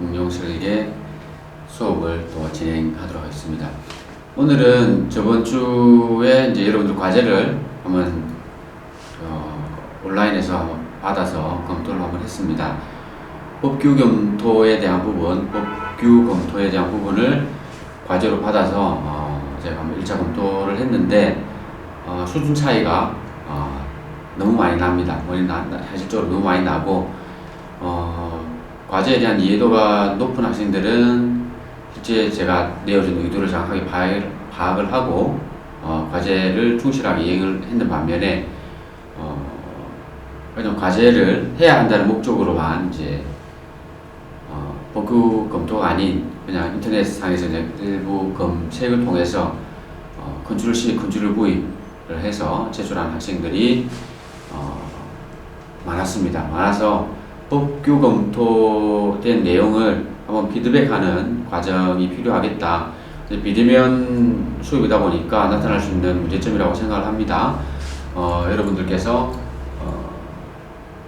응용실에게 수업을 또 진행하도록 하겠습니다. 오늘은 저번 주에 이제 여러분들 과제를 한번 온라인에서 받아서 검토를 한번 했습니다. 법규 검토에 대한 부분을 과제로 받아서 제가 한번 1차 검토를 했는데 수준 차이가 너무 많이 납니다. 사실적으로 너무 많이 나고 과제에 대한 이해도가 높은 학생들은 실제 제가 내어준 의도를 정확하게 파악을 하고 과제를 충실하게 이행을 했는 반면에 그냥 과제를 해야 한다는 목적으로만 이제 법규 검토가 아닌 그냥 인터넷상에서 일부 검색을 통해서 컨트롤-C, 컨트롤-V를 해서 제출한 학생들이 많아서 법규 검토된 내용을 한번 피드백하는 과정이 필요하겠다. 비대면 수업이다 보니까 나타날 수 있는 문제점이라고 생각을 합니다. 여러분들께서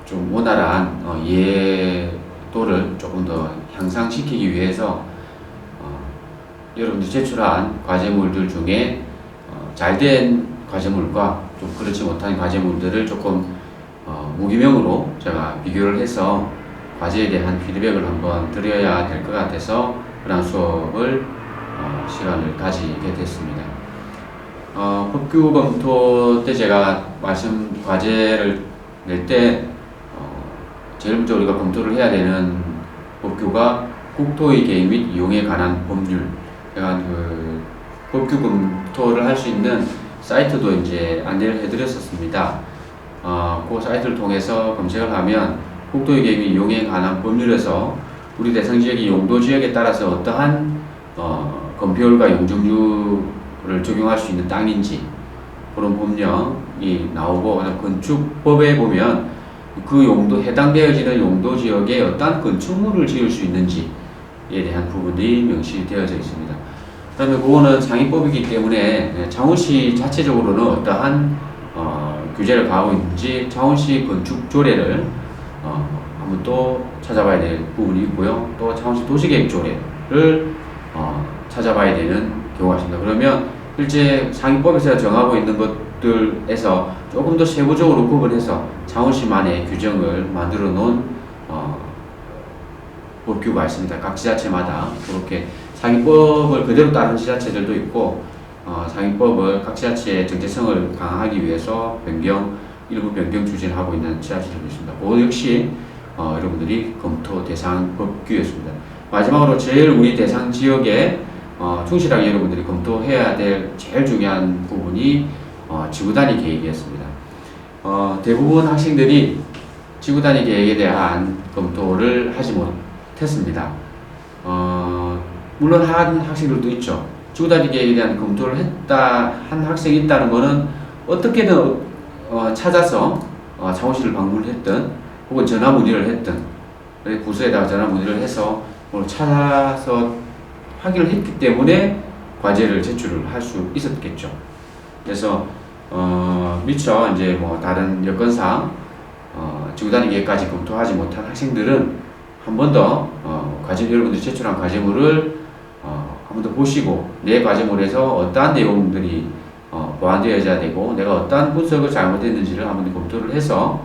좀 원활한 이해도를 조금 더 향상시키기 위해서 여러분들이 제출한 과제물들 중에 잘된 과제물과 좀 그렇지 못한 과제물들을 조금 무기명으로 제가 비교를 해서 과제에 대한 피드백을 한번 드려야 될 것 같아서 그런 수업을 시간을 가지게 됐습니다. 법규 검토 때 제가 과제를 낼 때 제일 먼저 우리가 검토를 해야 되는 법규가 국토의 계획 및 이용에 관한 법률. 제가 그 법규 검토를 할 수 있는 사이트도 이제 안내를 해드렸었습니다. 그 사이트를 통해서 검색을 하면 국토의 계획 및 이용에 관한 법률에서 우리 대상 지역이 용도 지역에 따라서 어떠한 건폐율과 용적률을 적용할 수 있는 땅인지 그런 법령이 나오고, 건축법에 보면 그 해당되어지는 용도 지역에 어떠한 건축물을 지을 수 있는지에 대한 부분이 명시되어져 있습니다. 그러면 그거는 상위법이기 때문에 창원시 자체적으로는 어떠한 규제를 가하고 있는지 창원시 건축조례를 한번 또 찾아봐야 될 부분이 있고요. 또 창원시 도시계획조례를 찾아봐야 되는 경우가 있습니다. 그러면 실제 상위법에서 정하고 있는 것들에서 조금 더 세부적으로 구분해서 창원시만의 규정을 만들어 놓은 법규가 있습니다. 각 지자체마다 그렇게 상위법을 그대로 따른 지자체들도 있고, 상위법을 각 지자체의 정체성을 강화하기 위해서 일부 변경 추진하고 있는 지자체들도 있습니다. 그것 역시 여러분들이 검토 대상 법규였습니다. 마지막으로 제일 우리 대상 지역에 충실하게 여러분들이 검토해야 될 제일 중요한 부분이 지구단위 계획이었습니다. 대부분 학생들이 지구단위 계획에 대한 검토를 하지 못했습니다. 물론 한 학생들도 있죠. 지구단위 계획에 대한 검토를 한 학생이 있다는 것은 어떻게든 찾아서 창원시를 방문을 했든 혹은 전화 문의를 했든 부서에다가 전화 문의를 해서 찾아서 확인을 했기 때문에 과제를 제출을 할 수 있었겠죠. 그래서 미처 이제 다른 여건상 지구단위 계획까지 검토하지 못한 학생들은 한 번 더 여러분들이 제출한 과제물을 한 번 더 보시고 내 과제물에서 어떠한 내용들이 보완되어야 되고 내가 어떠한 분석을 잘못했는지를 한 번 더 검토를 해서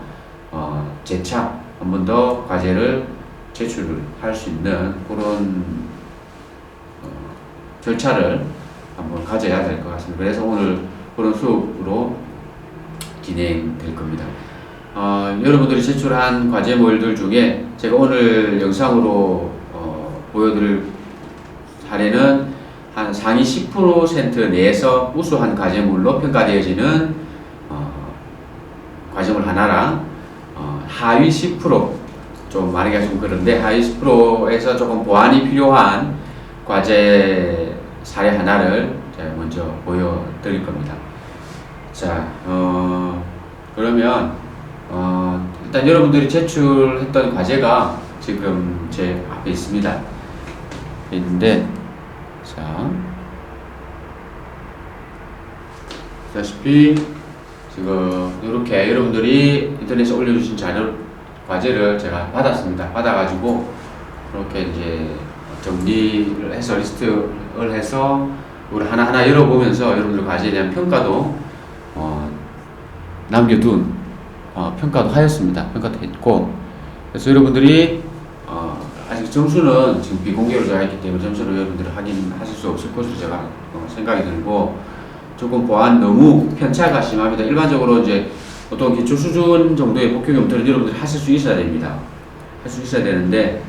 재차 한 번 더 과제를 제출을 할 수 있는 그런 절차를 한번 가져야 될 것 같습니다. 그래서 오늘 그런 수업으로 진행될 겁니다. 여러분들이 제출한 과제물들 중에 제가 오늘 영상으로 보여드릴 사례는 한 상위 10% 내에서 우수한 과제물로 평가되어지는 과제물 하나랑 하위 10%좀 말하기가 좀 그런데 하위 10%에서 조금 보완이 필요한 과제 사례 하나를 제가 먼저 보여드릴 겁니다. 자, 그러면 일단 여러분들이 제출했던 과제가 지금 제 앞에 있습니다. 있는데, 자, 보다시피 지금 이렇게 여러분들이 인터넷에 올려주신 과제를 제가 받았습니다. 받아가지고 그렇게 이제 정리를 해서 리스트를 해서 우리 하나하나 열어보면서 여러분들 과제에 대한 평가도 남겨둔 평가도 하였습니다. 평가도 했고, 그래서 여러분들이 아직 점수는 지금 비공개로 되어 있기 때문에 점수를 여러분들이 확인하실 수 없을 것으로 제가 생각이 들고, 조금 보안 너무 편차가 심합니다. 일반적으로 이제 보통 기초 수준 정도의 복귀 검토를 여러분들이 하실 수 있어야 됩니다. 할 수 있어야 되는데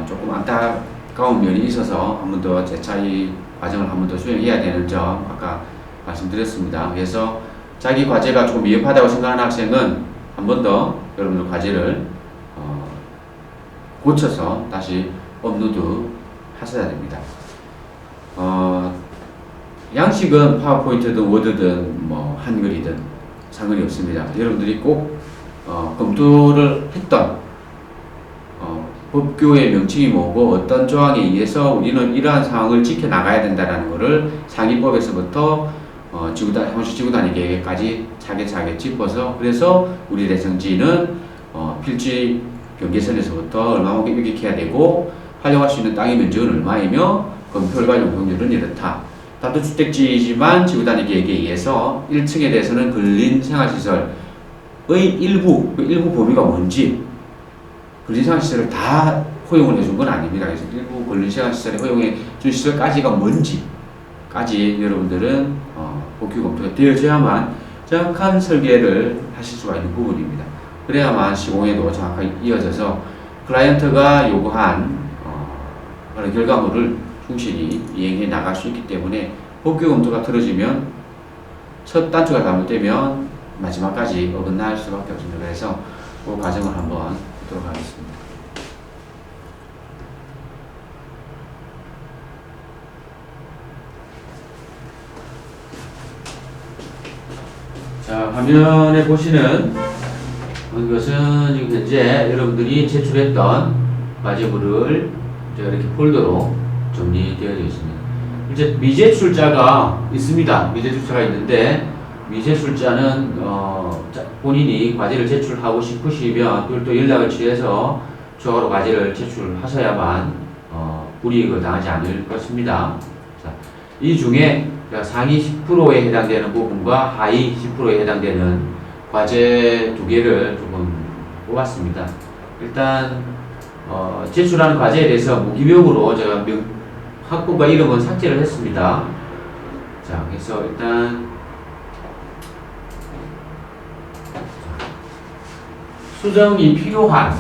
조금 안타까운 면이 있어서 한 번 더 재차 이 과정을 한 번 더 수행해야 되는 점 아까 말씀드렸습니다. 그래서 자기 과제가 조금 미흡하다고 생각하는 학생은 한 번 더 여러분들 과제를 고쳐서 다시 업로드 하셔야 됩니다. 양식은 파워포인트든 워드든 뭐 한글이든 상관이 없습니다. 여러분들이 꼭 검토를 했던 법규의 명칭이 뭐고 어떤 조항에 의해서 우리는 이러한 상황을 지켜나가야 된다는 것을 상위법에서부터 형식 지구단위 계획까지 차근차근 짚어서, 그래서 우리 대성지는 필지 경계선에서부터 얼마만큼 유격해야 되고 활용할 수 있는 땅의 면적은 얼마이며 건폐율과 용적률은 이렇다. 단독주택지이지만 지구단위 계획에 의해서 1층에 대해서는 근린 생활시설의 일부 범위가 뭔지, 근린 생활시설을 다 허용을 해준 건 아닙니다. 그래서 일부 근린 생활시설에 허용해 준 시설까지가 뭔지까지 여러분들은 복귀 검토가 되어져야만 정확한 설계를 하실 수가 있는 부분입니다. 그래야만 시공에도 정확하게 이어져서 클라이언트가 요구한 그런 결과물을 충실히 이행해 나갈 수 있기 때문에, 복귀 검토가 틀어지면 첫 단추가 잘못되면 마지막까지 어긋날 수밖에 없습니다. 그래서 그 과정을 한번 보도록 하겠습니다. 자, 화면에 보시는 이것은 지금 현재 여러분들이 제출했던 과제물을 이렇게 폴더로 정리되어 있습니다. 이제 미제출자가 있습니다. 미제출자가 있는데, 미제출자는 본인이 과제를 제출하고 싶으시면 별도 연락을 취해서 추가로 과제를 제출하셔야만 불이익을 당하지 않을 것입니다. 자, 이 중에 상위 10%에 해당되는 부분과 하위 10%에 해당되는 과제 두 개를 조금 뽑았습니다. 일단 제출하는 과제에 대해서 무기명으로 제가 학부과 이름은 삭제를 했습니다. 자, 그래서 일단 수정이 필요한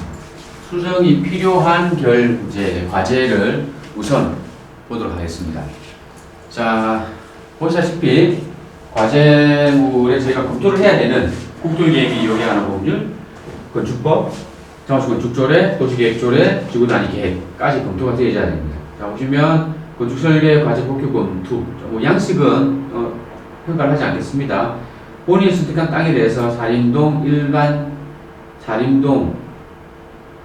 과제를 우선 보도록 하겠습니다. 자, 보시다시피 과제물에 저희가 검토를 해야 되는 국토계획이 요구하는 법률, 건축법, 장소건축조례, 도시계획조례, 지구단위 계획까지 검토가 되어야 됩니다. 자, 보시면 건축설계 과제 복귀 검토, 양식은 평가를 하지 않겠습니다. 본인이 선택한 땅에 대해서 사림동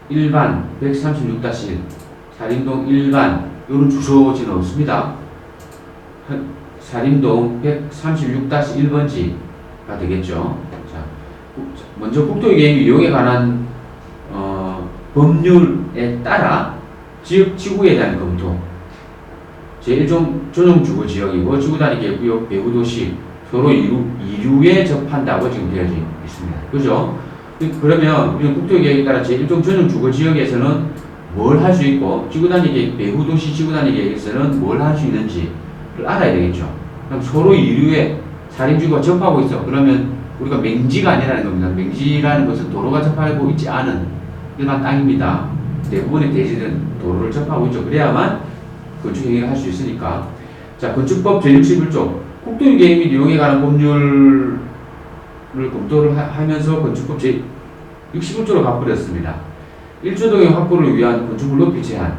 일반 136-1, 사림동 일반 이런 주소지는 없습니다. 사림동 136-1번지가 되겠죠. 자, 먼저 국토계획 이용에 관한 법률에 따라 지역 지구에 대한 검토, 제1종 전용주거 지역이고 지구단위 계획구역 배후도시 서로 이류에 접한다고 지금 되어 있습니다. 그죠? 그러면 우리는 국토계획에 따라 제1종 전용주거 지역에서는 뭘 할 수 있고 지구단위 계획 배후도시 지구단위 계획에서는 뭘 할 수 있는지를 알아야 되겠죠. 그럼 서로 이류에 사림지구가 접하고 있어. 그러면 우리가 맹지가 아니라는 겁니다. 맹지라는 것은 도로가 접하고 있지 않은 일반 땅입니다. 대부분의 대지는 도로를 접하고 있죠. 그래야만 건축행위를 할 수 있으니까. 자, 건축법 제61조 국토계획 및 이용에 관한 법률을 검토를 하면서 건축법 제61조로 바꾸었습니다. 1조동의 확보를 위한 건축물 높이 제한,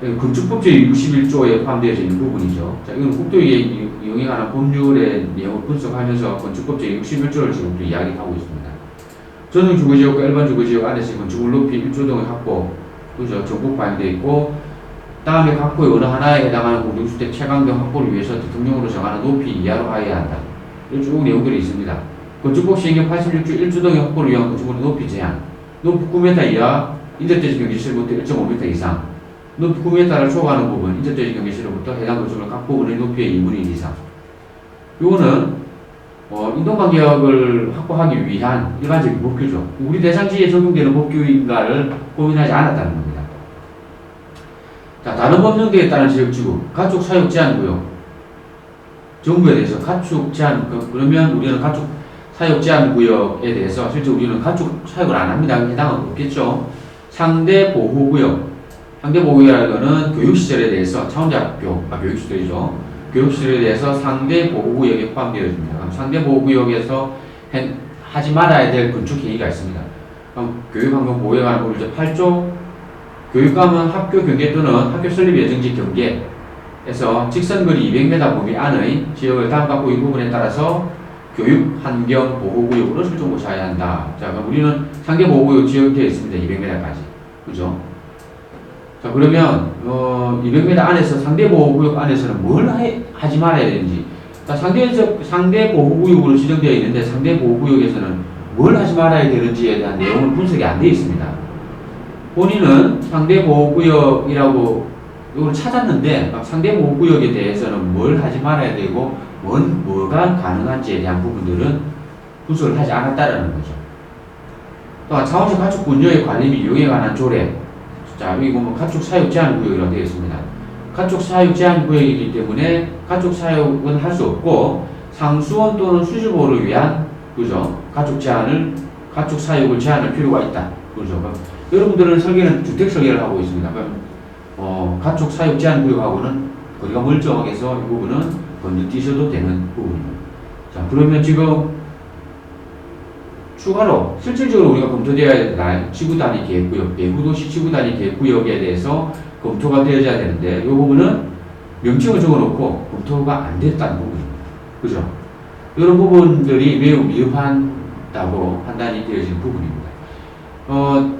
건축법 제61조에 포함되어져 있는 부분이죠. 자, 이건 국토계획 이용에 관한 법률의 내용을 분석하면서 건축법 제61조를 지금 또 이야기하고 있습니다. 전용주거지역과 일반주거지역 안에서 건축물 높이 1조동의 확보, 그죠? 전국 반영되어 있고, 다음에 각호의 어느 하나에 해당하는 공동주택 채광등 확보를 위해서 대통령으로 정하는 높이 이하로 하여야 한다. 이런 쭉 내용들이 있습니다. 건축법 시행령 86조 1조동의 확보를 위한 건축물의 높이 제한, 높이 9m 이하 인접대지 경계실부터 1.5m 이상, 높이 9m를 초과하는 부분, 인접대지 경계실로부터 해당 건축물 각 부분의 높이의 2분의 1 이상. 요거는 인동간격을 확보하기 위한 일반적인 법규죠. 우리 대상지에 적용되는 법규인가를 고민하지 않았다는 겁니다. 자, 다른 법령대에 따른 지역지구, 가축 사육 제한 구역, 정부에 대해서 가축 제한, 그러면 우리는 가축 사육 제한 구역에 대해서 실제 우리는 가축 사육을 안 합니다. 해당은 없겠죠. 상대 보호 구역, 상대 보호 구역이라는 것은 교육시설에 대해서 차원대학교, 교육시설이죠. 교육시설에 대해서 상대 보호구역에 포함되어 있습니다. 그럼 상대 보호구역에서 하지 말아야 될 건축 행위가 있습니다. 그럼 교육환경보호에 관한 법 8조 교육감은 학교 경계 또는 학교 설립 예정지 경계에서 직선거리 200m 범위 안의 지역을 다음과 같고 이 부분에 따라서 교육환경보호구역으로 설정고시해야 한다. 자, 그럼 우리는 상대 보호구역 지역되어 있습니다. 200m까지. 그죠? 자, 그러면 200m 안에서 상대 보호구역 안에서는 뭘 하지 말아야 되는지. 자, 상대 보호구역으로 지정되어 있는데 상대 보호구역에서는 뭘 하지 말아야 되는지에 대한 내용은 분석이 안 되어 있습니다. 본인은 상대 보호구역이라고 이걸 찾았는데 상대 보호구역에 대해서는 뭘 하지 말아야 되고 뭐가 가능한지에 대한 부분들은 분석을 하지 않았다라는 거죠. 또한 창원시 가축분여의 관리 및 이용에 관한 조례. 자, 여기 보면 가축 사육 제한 구역이라고 되어 있습니다. 가축 사육 제한 구역이기 때문에 가축 사육은 할 수 없고 상수원 또는 수질보호를 위한 그죠? 가축 사육을 제한할 필요가 있다. 그죠? 여러분들은 설계는 주택 설계를 하고 있습니다. 그럼 가축 사육 제한 구역하고는 거리가 멀쩡하게 해서 이 부분은 건너뛰셔도 되는 부분입니다. 자, 그러면 지금 추가로 실질적으로 우리가 검토되어야 할 지구단위 계획구역, 내구도시 지구단위 계획구역에 대해서 검토가 되어야 되는데 이 부분은 명칭을 적어놓고 검토가 안 됐다는 부분입니다. 그죠? 이런 부분들이 매우 미흡한다고 판단이 되어지는 부분입니다.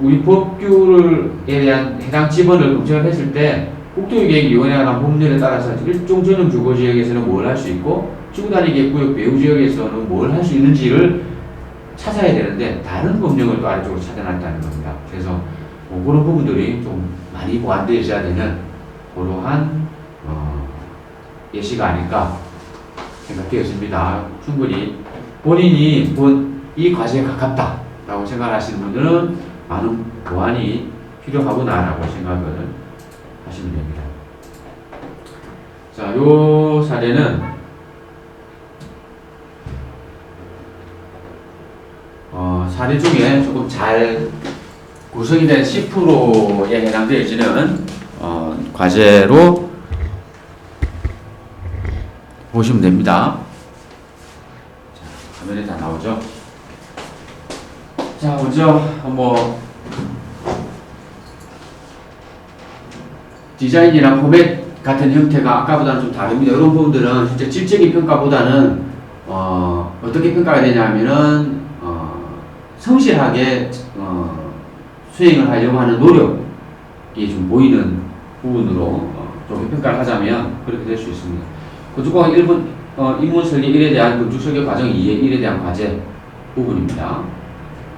우리 법규에 대한 해당 지번을 검증을 했을 때 국토유계획위원회에 관한 법률에 따라서 일종 전용 주거지역에서는 뭘 할 수 있고 지구단위 계획구역 배후 지역에서는 뭘 할 수 있는지를 찾아야 되는데 다른 법령을 또 아래쪽으로 찾아놨다는 겁니다. 그래서 그런 부분들이 좀 많이 보완되어야 되는 그러한 예시가 아닐까 생각되었습니다. 충분히 본인이 이 과제에 가깝다라고 생각하시는 분들은 많은 보완이 필요하구나라고 생각을 하시면 됩니다. 자, 요 사례는 사례 중에 조금 잘 구성이 된 10%에 해당되어지는 과제로 보시면 됩니다. 자, 화면에 다 나오죠? 자, 먼저 디자인이랑 포맷 같은 형태가 아까보다는 좀 다릅니다. 이런 부분들은 실제 질적인 평가보다는 어떻게 평가가 되냐면은 성실하게 수행을 하려고 하는 노력이 좀 보이는 부분으로 좀 평가를 하자면 그렇게 될 수 있습니다. 건축공학 1분 인문 설계 1에 대한 건축 설계 과정 2의 1에 대한 과제 부분입니다.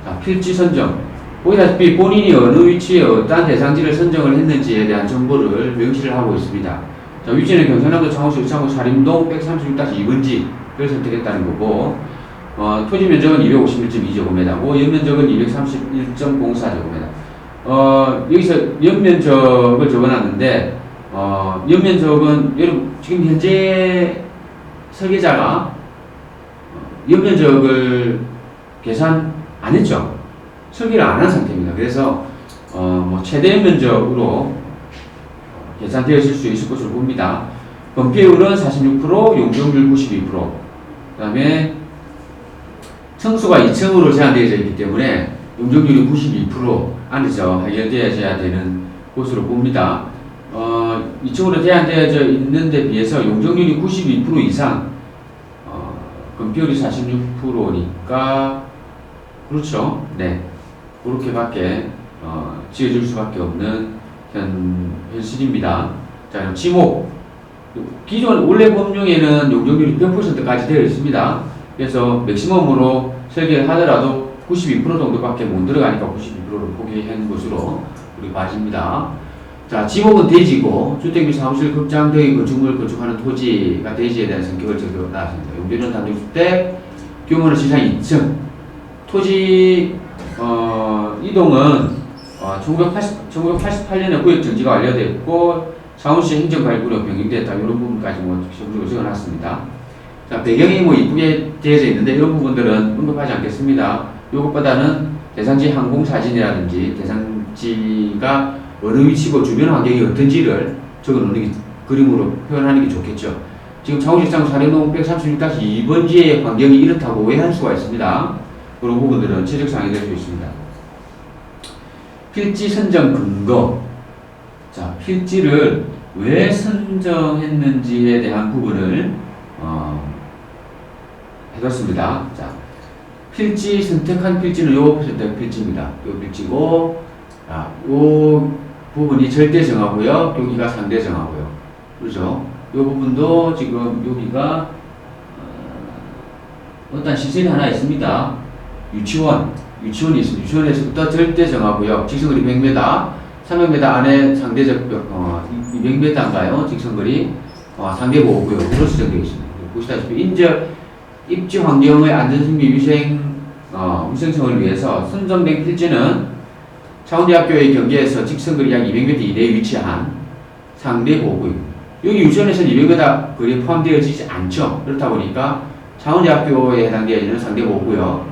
자, 필지 선정. 보시다시피 본인이 어느 위치에 어떠한 대상지를 선정을 했는지에 대한 정보를 명시를 하고 있습니다. 자, 위치는 경상남도 창원시 의창구 사림동 136-2번지를 선택했다는 거고 토지 면적은 251.2제곱미터고 연면적은 231.04제곱미터. 여기서 연면적을 적어놨는데 연면적은 여러분 지금 현재 설계자가 연면적을 계산 안 했죠. 설계를 안 한 상태입니다. 그래서 최대 연면적으로 계산되어질 수 있을 것으로 봅니다. 건폐율은 46%, 용적률 92%. 그 다음에 층수가 2층으로 제한되어져 있기 때문에 용적률이 92% 안에서 해결되어야 되는 곳으로 봅니다. 2층으로 제한되어져 있는 데 비해서 용적률이 92% 이상, 건폐율이 46%니까 그렇죠. 네, 그렇게밖에 지어질 수밖에 없는 현실입니다. 자, 그럼 지목. 기존 원래 법령에는 용적률이 100%까지 되어 있습니다. 그래서 맥시멈으로 설계를 하더라도 92% 정도밖에 못 들어가니까 92%를 포기한 것으로 우리 봐집니다. 자, 지목은 대지고 주택 및 사무실 극장 등의 건축물을 건축하는 토지가 대지에 대한 성격을 적용하였습니다. 용도는 단독주택, 규모는 지상 2층. 토지 이동은 1988년에 구역 정지가 완료됐고 사무실 행정관리구로 변경됐다. 이런 부분까지 적으로 적어놨습니다. 자, 배경이 이쁘게 되어져 있는데 이런 부분들은 언급하지 않겠습니다. 이것보다는 대상지 항공사진이라든지 대상지가 어느 위치고 주변 환경이 어떤지를 적어놓는 게 그림으로 표현하는 게 좋겠죠. 지금 창원시장 사례동 136-2번지의 환경이 이렇다고 오해할 수가 있습니다. 그런 부분들은 지적사항이 될 수 있습니다. 필지 선정 근거. 자, 필지를 왜 선정했는지에 대한 부분을 해뒀습니다. 자, 필지 선택한 필지는 요 선택 필지입니다. 요 필지고, 요 부분이 절대 정하고요. 여기가 상대 정하고요. 그렇죠? 요 부분도 지금 여기가 어떤 시설이 하나 있습니다. 유치원이 있습니다. 유치원에서부터 절대 정하고요. 직선거리 100m, 300m 안에 상대적 200m인가요? 직선거리 상대 보호구역 으로 지정되어 있습니다. 보시다시피 입지 환경의 안전성 및 위생성을 위해서 선정된 필지는 창원대학교의 경계에서 직선거리 약 200m 이내에 위치한 상대 보호구역. 여기 유치원에서는 200m 거리에 포함되어지지 않죠. 그렇다 보니까 창원대학교에 해당되어지는 상대 보호구역으로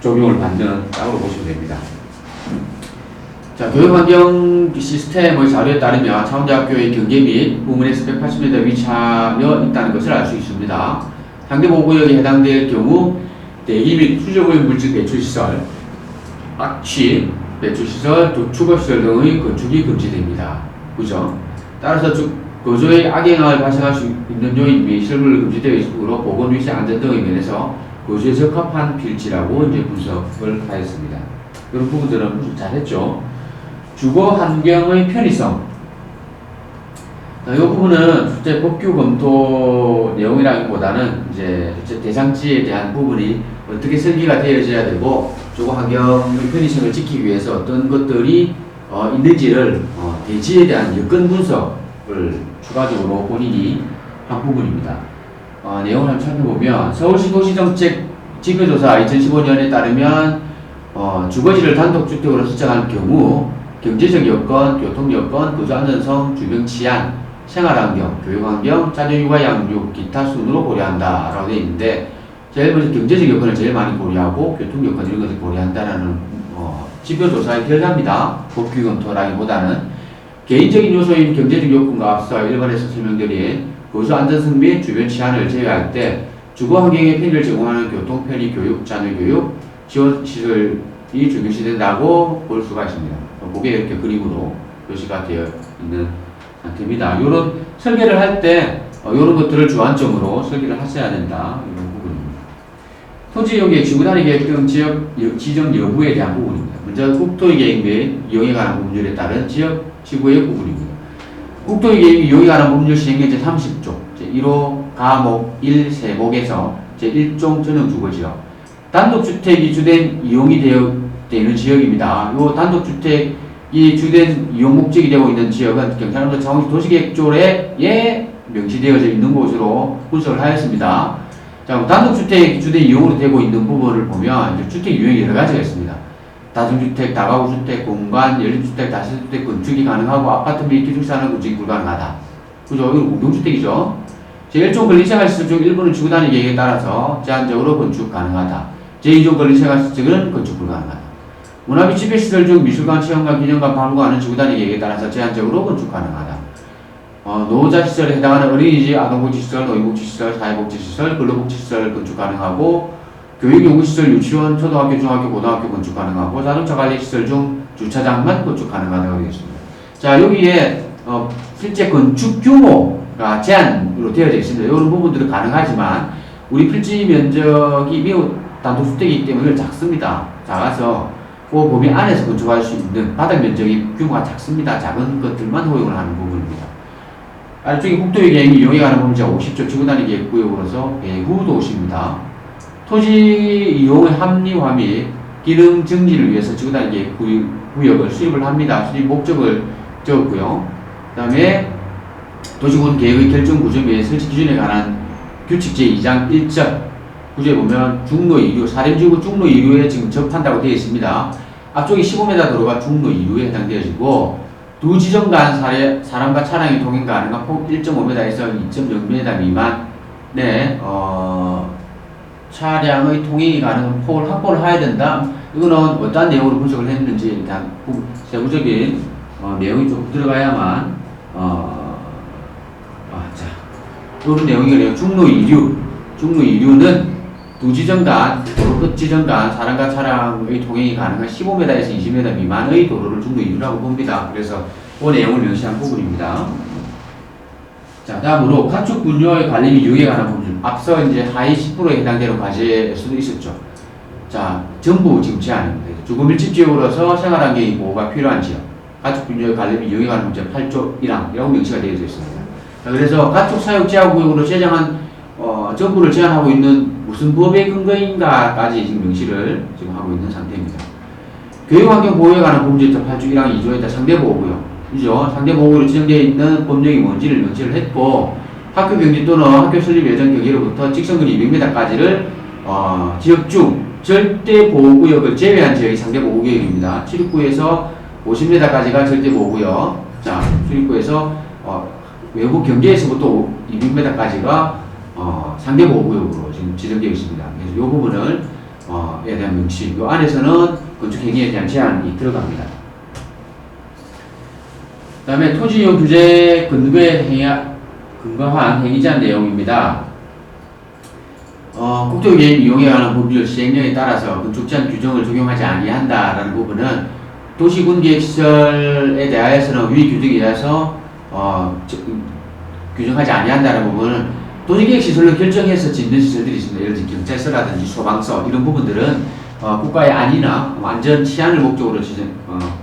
적용을 받는 땅으로 보시면 됩니다. 자, 교육환경 시스템의 자료에 따르면 창원대학교의 경계 및 부문에서 180m 위치하여 있다는 것을 알 수 있습니다. 상대보호구역에 해당될 경우 대기 및 수적오염 물질 배출시설, 악취 배출시설, 주거시설 등의 건축이 금지됩니다. 그죠? 따라서 거주의 악영향을 발생할 수 있는 요인 및 실물 금지되어 있으므로 보건, 위생, 안전 등의 면에서 거주에 적합한 필지라고 이제 분석을 하였습니다. 이런 부분들은 분석 잘했죠. 주거 환경의 편의성. 이 부분은 실제 법규 검토 내용이라기보다는 이제 대상지에 대한 부분이 어떻게 설계가 되어져야 되고 주거 환경의 편의성을 지키기 위해서 어떤 것들이 있는지를 대지에 대한 여건 분석을 추가적으로 본인이 한 부분입니다. 내용을 한번 살펴보면 서울시 도시정책 지표조사 2015년에 따르면 주거지를 단독주택으로 설정할 경우 경제적 여건, 교통 여건, 거주 안전성, 주변 치안, 생활환경, 교육환경, 자녀 육아 양육, 기타 순으로 고려한다 라고 되어 있는데 제일 먼저 경제적 여건을 제일 많이 고려하고 교통 여건 이런 것을 고려한다라는 지표조사의 결과입니다. 법규 검토라기보다는 개인적인 요소인 경제적 요건과 앞서 일반에서 설명드린 거주 안전성 및 주변 치안을 제외할 때 주거 환경의 편의를 제공하는 교통, 편의, 교육, 자녀 교육, 지원 시설이 중요시된다고 볼 수가 있습니다. 그게 이렇게 그림으로 표시가 되어 있는 상태입니다. 이런 설계를 할 때 이런 것들을 주안점으로 설계를 하셔야 된다. 이런 부분입니다. 토지용계, 지구단위 계획 등 지역 지정 여부에 대한 부분입니다. 먼저 국토의 계획 및 이용에 관한 법률에 따른 지역 지구의 부분입니다. 국토의 계획 이용에 관한 법률 시행령 제30조 제1호 가목 1 세목에서 제1종 전용 주거지역 단독주택이 주된 이용이 되는 지역입니다. 이 단독주택이 주된 이용 목적이 되고 있는 지역은 경상남도 창원시 도시계획조례에 명시되어져 있는 곳으로 분석을 하였습니다. 자, 단독주택이 주된 이용으로 되고 있는 부분을 보면 이제 주택 유형이 여러 가지가 있습니다. 다중주택, 다가구주택, 공간, 연립주택, 다세대주택 건축이 가능하고 아파트 및 기숙사는 건축이 불가능하다. 그죠? 이건 공동주택이죠. 제1종 권리생활시설 중 일부는 지구단위 계획에 따라서 제한적으로 건축 가능하다. 제2종 권리생활시설은 건축 불가능하다. 문화 및 지배시설 중 미술관, 체험관, 기념관, 박물관은 지구단위 계획에 따라서 제한적으로 건축 가능하다. 노후자시설에 해당하는 어린이집, 아동복지시설, 노인복지시설, 사회복지시설, 근로복지시설 건축 가능하고 교육연구시설, 유치원, 초등학교, 중학교, 고등학교 건축 가능하고 자동차 관리시설 중 주차장만 건축 가능하다고 되겠습니다. 자, 여기에 실제 건축 규모가 제한으로 되어져 있습니다. 이런 부분들은 가능하지만 우리 필지 면적이 매우 단독주택이기 때문에 작습니다. 작아서 그 범위 안에서 건축할 수 있는 바닥 면적이 규모가 작습니다. 작은 것들만 허용을 하는 부분입니다. 아래쪽에 국토의 계획이 이용에 관한 범위가 50조 지구단위 계획구역으로서 배후 도시입니다. 토지 이용의 합리화 및 기능 증진을 위해서 지구단위 구역을 수립을 합니다. 수립 목적을 적었고요. 그 다음에 도시군 계획의 결정 구조 및 설치 기준에 관한 규칙 제2장 1절 구조에 보면 중로 2류, 사림지구 중로 2류에 지금 접한다고 되어 있습니다. 앞쪽에 15m 도로가 중로 2류에 해당되어지고 두 지점 간 사람과 차량이 통행 가능한 폭 1.5m에서 2.0m 미만의 차량의 통행이 가능한 폭을 확보를 해야 된다. 이거는 어떠한 내용으로 분석을 했는지 일단 세부적인 내용이 좀 들어가야만 자, 이런 내용이네요. 중로 2류는 두 지점 간, 도로 끝 지점 간 사람과 차량의 통행이 가능한 15m에서 20m 미만의 도로를 중로 2류라고 봅니다. 그래서 그 내용을 명시한 부분입니다. 자, 다음으로 가축 분뇨의 관리 및 유익에 관한 부분. 앞서 이제 하위 10%에 해당되는 과제일 수도 있었죠. 자, 전부 지금 제한입니다. 주거 밀집 지역으로서 생활환경이 보호가 필요한 지역. 가축 분뇨의 관리 및 유익에 관한 문제 8조 1항이라고 명시가 되어 있습니다. 자, 그래서 가축 사육 제한구역으로 제정한 전부를 제한하고 있는 무슨 법의 근거인가까지 지금 명시를 지금 하고 있는 상태입니다. 교육환경 보호에 관한 범죄자 8조 1항 2조에다 상대보호구역, 이죠. 상대보호구역으로 지정되어 있는 법령이 뭔지를 명시를 했고, 학교 경지 또는 학교 설립 예정 경계로부터 직선거리 200m까지를 지역 중 절대보호구역을 제외한 지역이 상대보호구역입니다. 출입구에서 50m까지가 절대보호구역, 자, 출입구에서 외부 경계에서부터 200m까지가 상대보호구역으로 지금 지정되어 있습니다. 그래서 이 부분을 에 대한 명시, 이 안에서는 건축 행위에 대한 제한이 들어갑니다. 그 다음에 토지 이용 규제 근거한 행위 제한 내용입니다. 국토개입 이용에 관한 법률 시행령에 따라서 건축 제한 규정을 적용하지 아니한다라는 부분은 도시군계획시설에 대하여서는 위 규정에 의해서 규정하지 아니한다는 부분은 도시계획시설로 결정해서 짓는 시설들이 있습니다. 예를 들어 경찰서라든지 소방서 이런 부분들은 국가의 안위나 안전 치안을 목적으로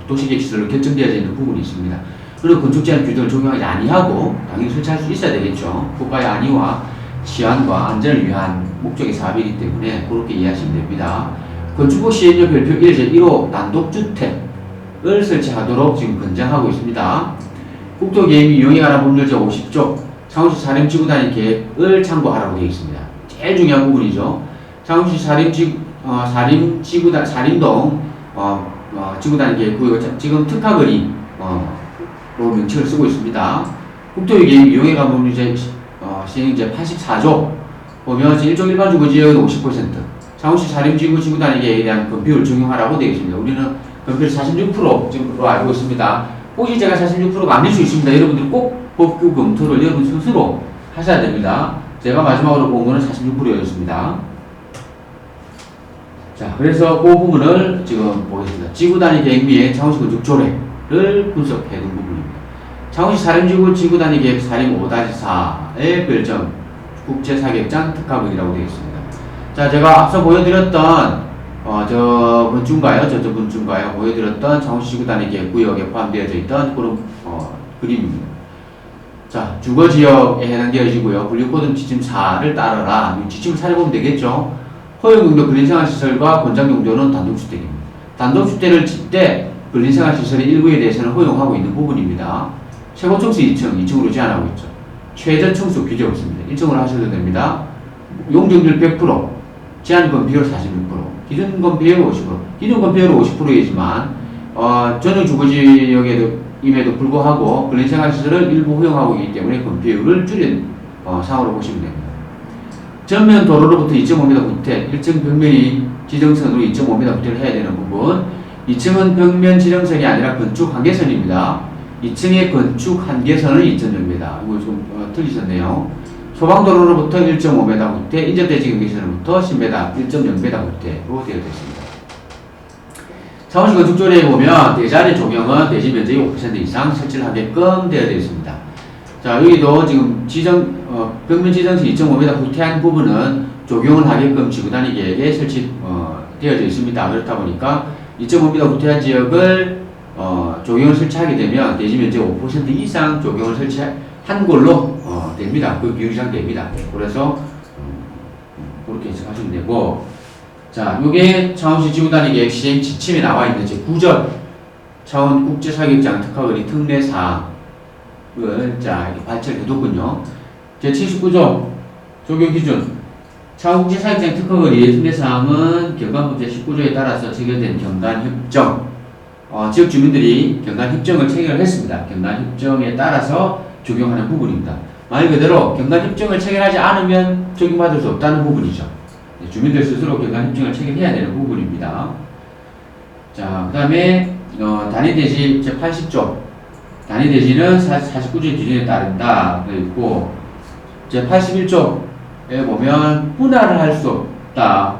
도시계획시설로 결정되어져 있는 부분이 있습니다. 그리고 건축제한 규정을 적용하지 아니하고 당연히 설치할 수 있어야 되겠죠. 국가의 안위와 치안과 안전을 위한 목적의 사업이기 때문에 그렇게 이해하시면 됩니다. 건축법 시행령 별표 1제 1호 단독주택을 설치하도록 지금 권장하고 있습니다. 국토개입 이용에 관한 법률 제50조 창원시 사림지구단위 계획을 참고하라고 되어 있습니다. 제일 중요한 부분이죠. 창원시 사림동 지구단위 계획구역 지금 특화거리로 명칭을 쓰고 있습니다. 국토개입 이용에 관한 법률 시행제 84조 보면 제1종 일반 주거지역은 50%, 창원시 사림지구 지구단위 계획에 대한 건폐율을 적용하라고 되어 있습니다. 우리는 건폐율 46% 지금으로 알고 있습니다. 혹시 제가 46%가 아닐 수 있습니다. 여러분들이 꼭 법규 검토를 여러분 스스로 하셔야 됩니다. 제가 마지막으로 본 거는 46%였습니다. 자, 그래서 그 부분을 지금 보겠습니다. 지구단위 계획 및 창원시 건축 조례를 분석해 둔 부분입니다. 창원시 사림지구 지구단위 계획 사림 5-4의 별점 국제사격장 특화구역이라고 되어 있습니다. 자, 제가 앞서 보여드렸던 저번 주인가요? 보여드렸던 창원시 지구단위 계획 구역에 포함되어져 있던 그런 그림입니다. 자, 주거지역에 해당되어지고요. 분류코드 지침 4를 따르라. 지침을 살펴보면 되겠죠. 허용용도 근린생활시설과 권장용도는 단독주택입니다. 단독주택을 짓 때 근린생활시설의 일부에 대해서는 허용하고 있는 부분입니다. 최고층수 2층으로 제한하고 있죠. 최저층수 규제 없습니다. 1층으로 하셔도 됩니다. 용적률 100%, 제한 건폐율 46%, 기준 건폐율 50%. 기준 건폐율 50%이지만 전용 주거지역임에도 불구하고 근린생활시설을 일부 허용하고 있기 때문에 건폐율을 줄인 상으로 보시면 됩니다. 전면 도로로부터 2.5m 구태, 1층 벽면이 지정선으로 2.5m 구태를 해야 되는 부분, 2층은 벽면 지정선이 아니라 건축 한계선입니다. 2층의 건축 한계선은 2.0m. 이거 좀 틀리셨네요. 소방도로로부터 1.5m 구태, 인접대지 경계선으로부터 10m, 1.0m 구태로 되어 있습니다. 창원시 건축조례에 보면 대자리 조경은 대지 면적의 5% 이상 설치를 하게끔 되어 있습니다. 자, 여기도 지금 벽면 지정선 2.5m 구태한 부분은 조경을 하게끔 지구단위 계획에 설치되어져 있습니다. 그렇다 보니까 2.5m 구태한 지역을 조경을 설치하게 되면 대지 면적 5% 이상 조경을 설치한 걸로 됩니다. 그 비율 이상 됩니다. 그래서 그런 그렇게 해석하시면 되고, 자, 요게 창원시 지구단위 계획 시행 지침에 나와 있는 제 9절 창원 국제사격장 특화거리 특례 사항을 자, 이렇게 발췌를 해뒀군요. 제 79조 적용 기준 창원 국제사격장 특화거리 특례 사항은 경관법 제 19조에 따라서 체결된 경관협정, 지역 주민들이 경관협정을 체결을 했습니다. 경관협정에 따라서 적용하는 부분입니다. 말 그대로 경관협정을 체결하지 않으면 적용받을 수 없다는 부분이죠. 주민들 스스로 경관협정을 체결해야 되는 부분입니다. 자, 그 다음에 단위대지 제80조 단위대지는 49조의 기준에 따른다 되어 있고, 제81조에 보면 분할을 할 수 없다,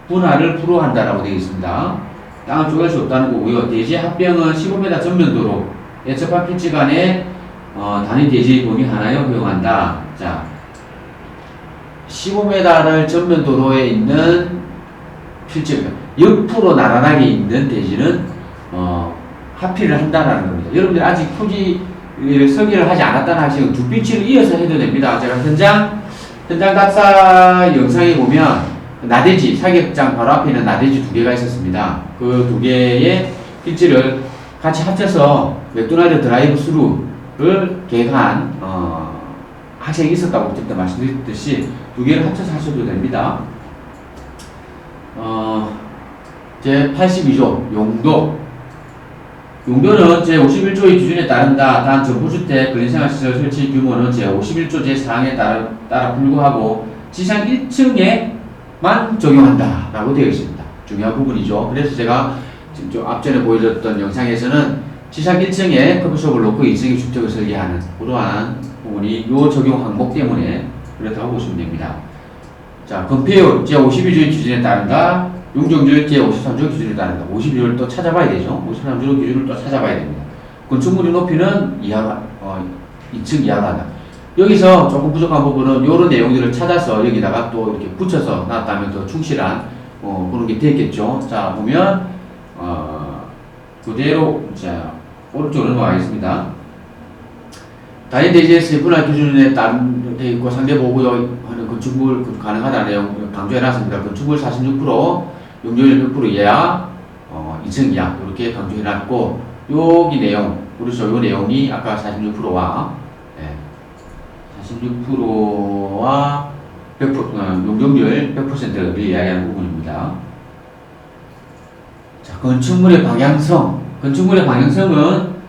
분할을 불허한다라고 되어 있습니다. 땅을 쪼갤 수 없다는 거고요. 대지 합병은 15m 전면도로의 접합 필지 간에 단위 대지 범위 하나에 허용한다. 자, 15m를 전면 도로에 있는 필지, 옆으로 나란하게 있는 대지는 합의를 한다라는 겁니다. 여러분들 아직 토지 설계를 하지 않았다는 학생은 두 필지를 이어서 해도 됩니다. 제가 현장 답사 영상에 보면 나대지, 사격장 바로 앞에 있는 나대지 두 개가 있었습니다. 그 두 개의 필지를 같이 합쳐서 맥도날드 드라이브 스루를 계획한 학생이 있었다고 그때 말씀드렸듯이 두 개를 합쳐서 하셔도 됩니다. 제 82조 용도는 제 51조의 기준에 따른다. 단 정부주택 근린생활시설 설치 규모는 제 51조 제 4항에 따라 불구하고 지상 1층에만 적용한다 라고 되어 있습니다. 중요한 부분이죠. 그래서 제가 지금 앞전에 보여줬던 영상에서는 지상 1층에 커피숍을 놓고 2층에 주택을 설계하는 그러한 부분이 이 적용 항목 때문에 그렇다고 보시면 됩니다. 자, 건폐율 제52조의 기준에 따른다. 용적률 제53조 기준에 따른다. 52조를 또 찾아봐야 되죠. 53조 기준을 또 찾아봐야 됩니다. 건축물의 높이는 2층 이하로 한다. 여기서 조금 부족한 부분은 이런 내용들을 찾아서 여기다가 또 이렇게 붙여서 놨다면 더 충실한 그런 게 되겠죠. 자, 보면 그대로 자 오른쪽으로 넘어가겠습니다. 단위 대지에서의 분할 기준에 따른 돼 있고 상대 보고하는 건축물 가능하다는 내용 강조해놨습니다. 건축물 46%, 용적률 100% 이하, 2층 이하 이렇게 강조해놨고, 여기 내용 그렇죠. 요 내용이 아까 46%와 46%와 100% 용적률 100%를 이야기하는 부분입니다. 자, 건축물의 방향성은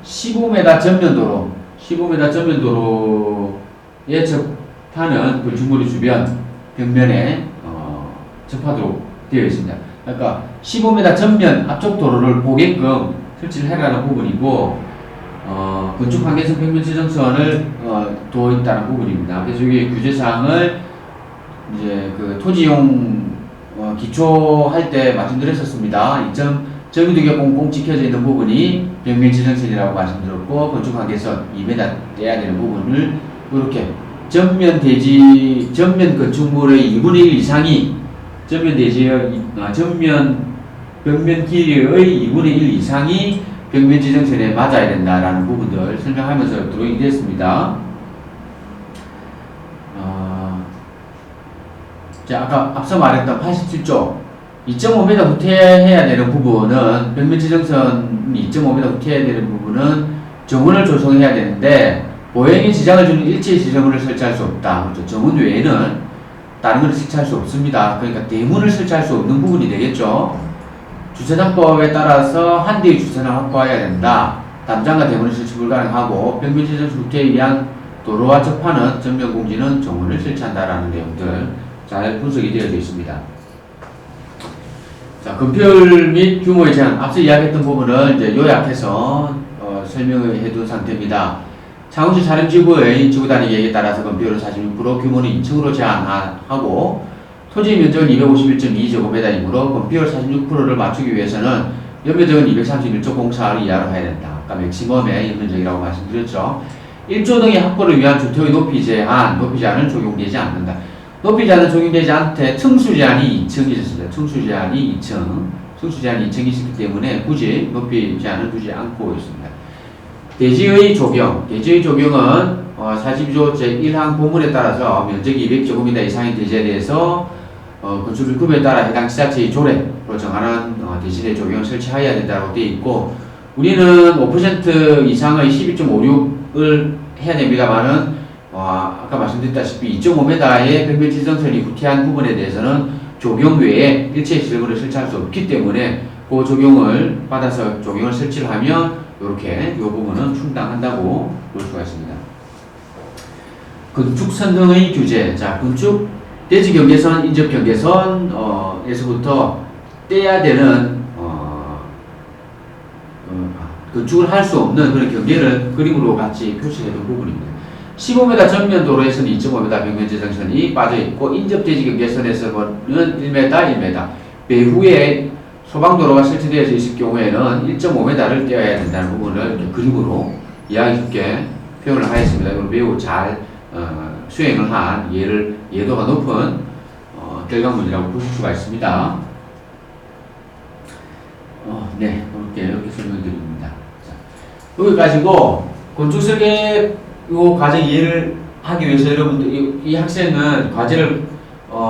15m 전면도로 15m 전면도로에 접하는 건축물의 주변 벽면에 접하도록 되어 있습니다. 그러니까 15m 전면 앞쪽 도로를 보게끔 설치를 해라는 부분이고, 건축 환경성 평면 지정선을 두어 있다는 부분입니다. 그래서 여기 규제사항을 이제 그 토지용 기초할 때 말씀드렸었습니다. 정유도가 꽁꽁 찍혀져 있는 부분이 벽면 지정선이라고 말씀드렸고, 건축 환경선 2m 떼야 되는 부분을 이렇게 전면 건축물의 2분의 1 이상이 전면 벽면 길이의 2분의 1 이상이 벽면 지정선에 맞아야 된다라는 부분들 설명하면서 드로잉이 됐습니다. 자, 아까 앞서 말했던 87조 2.5m 후퇴해야 되는 부분은 벽면 지정선이 2.5m 후퇴해야 되는 부분은 정원을 조성해야 되는데 보행에 지장을 주는 일체의 지정문을 설치할 수 없다. 그렇죠. 정원 외에는 다른 것을 설치할 수 없습니다. 그러니까 대문을 설치할 수 없는 부분이 되겠죠. 주차장법에 따라서 한 대의 주차장을 확보해야 된다. 담장과 대문을 설치 불가능하고 벽면 지정선 후퇴에 의한 도로와 접하는 전면 공지는 정원을 설치한다라는 내용들 잘 분석이 되어져 있습니다. 자, 건폐율 및 규모의 제한, 앞서 이야기했던 부분을 이제 요약해서 설명을 해둔 상태입니다. 창원시 촬영지구의 지구단위 계획에 따라서 건폐율은 46%, 규모는 2층으로 제한하고 토지 면적은 251.2제곱미터이므로 건폐율 46%를 맞추기 위해서는 연면적은 231.04를 이하로 해야 된다. 아까 맥시멈의 연면적이라고 말씀드렸죠. 1조 등의 확보를 위한 주택의 높이 제한은 적용되지 않는다. 높이 제한은 적용되지 않되 층수 제한이 2층이 있었습니다. 층수 제한이 2층이 있기 때문에 굳이 높이 제한을 두지 않고 있습니다. 대지의 적용은 42조 제1항 보문에 따라서 면적이 200제곱미터 이상의 대지에 대해서 건축규급에 따라 해당 지자체의 조례로 정하는 대신에 조경을 설치하여야 된다고 되어 있고, 우리는 5% 이상의 12.56을 해야 됩니다만은 아까 말씀드렸다시피 2.5m의 벽면 지정선이 후퇴한 부분에 대해서는 조경 외에 일체 시설물을 설치할 수 없기 때문에 그 조경을 받아서 조경을 설치를 하면 이렇게 이 부분은 충당한다고 볼 수가 있습니다. 건축 선등의 규제. 자, 건축 대지 경계선, 인접 경계선에서부터 떼야 되는 건축을 할 수 없는 그런 경계를 그림으로 같이 표시해둔 부분입니다. 15m 전면 도로에서는 2.5m 벽면 지정선이 빠져있고, 인접 대지 경계선에서는 1m, 1m. 배후에 소방도로가 설치되어 있을 경우에는 1.5m를 떼어야 된다는 부분을 이렇게 그림으로 이해하기 쉽게 표현을 하였습니다. 이걸 매우 잘 수행을 한 예도가 높은 결과물이라고 보실 수가 있습니다. 네, 이렇게 설명드립니다. 자, 여기 가지고 건축 설계 요 과정 이해를 하기 위해서 여러분들 이 학생은 과제를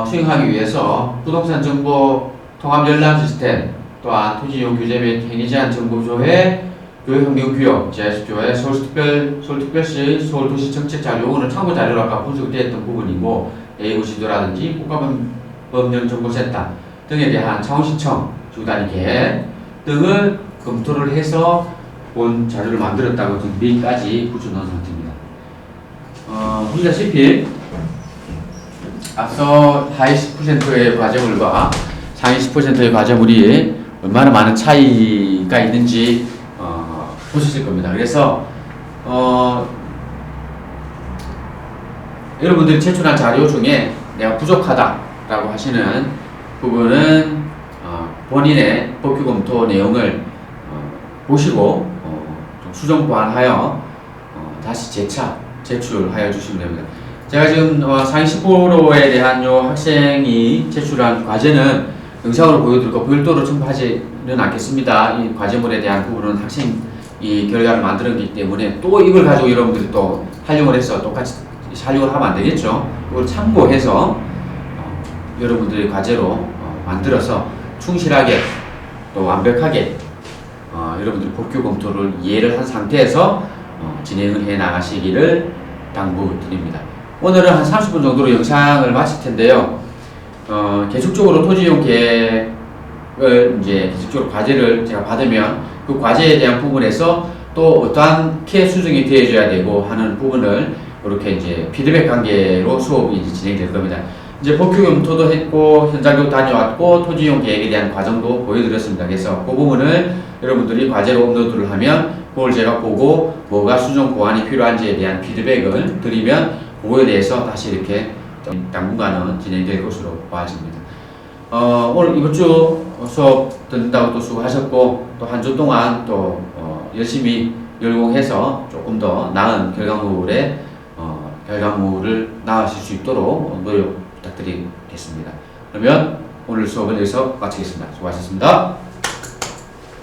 수행하기 위해서 부동산 정보 통합 열람 시스템, 또한 토지 이용 규제 및 행위 제한 정보 조회, 교육 환경 규격, GIS 조회, 서울특별시 서울도시 정책 자료, 요거는 참고 자료로 아까 분석되었던 부분이고, A9 지도라든지 국가법령 정보센터 등에 대한 창원시청 주단위 계획 등을 검토를 해서 본 자료를 만들었다고 지금 메일까지 붙여놓은 상태입니다. 보시다시피 앞서 하위 10%의 과제물과 상위 10%의 과제물이 얼마나 많은 차이가 있는지 보셨을 겁니다. 그래서 여러분들이 제출한 자료 중에 내가 부족하다라고 하시는 부분은 본인의 법규 검토 내용을 보시고 좀 수정 보완하여 다시 재차 제출하여 주시면 됩니다. 제가 지금 상위 10%에 대한 요 학생이 제출한 과제는 영상으로 보여드리고 별도로 첨부하지는 않겠습니다. 이 과제물에 대한 부분은 학생이 결과를 만들었기 때문에 또 이걸 가지고 여러분들이 또 활용을 해서 똑같이 활용을 하면 안 되겠죠. 이걸 참고해서 여러분들의 과제로 만들어서 충실하게 또 완벽하게 여러분들이 법규 검토를 이해를 한 상태에서 진행을 해 나가시기를 당부드립니다. 오늘은 한 30분 정도로 영상을 마칠 텐데요. 계속적으로 토지이용 계획을 이제 계속적으로 과제를 제가 받으면 그 과제에 대한 부분에서 또 어떠한 게 수정이 되어줘야 되고 하는 부분을 이렇게 이제 피드백 관계로 수업이 이제 진행될 겁니다. 이제 법규 검토도 했고 현장도 다녀왔고 토지이용 계획에 대한 과정도 보여드렸습니다. 그래서 그 부분을 여러분들이 과제로 업로드를 하면 그걸 제가 보고 뭐가 수정 보완이 필요한지에 대한 피드백을 드리면 그거에 대해서 다시 이렇게 당분간은 진행될 것으로 보아집니다. 오늘 이번 주 수업 듣는다고 또 수고하셨고 또 한 주 동안 또 열심히 열공해서 조금 더 나은 결과물을 나으실 수 있도록 노력 부탁드리겠습니다. 그러면 오늘 수업은 여기서 마치겠습니다. 수고하셨습니다.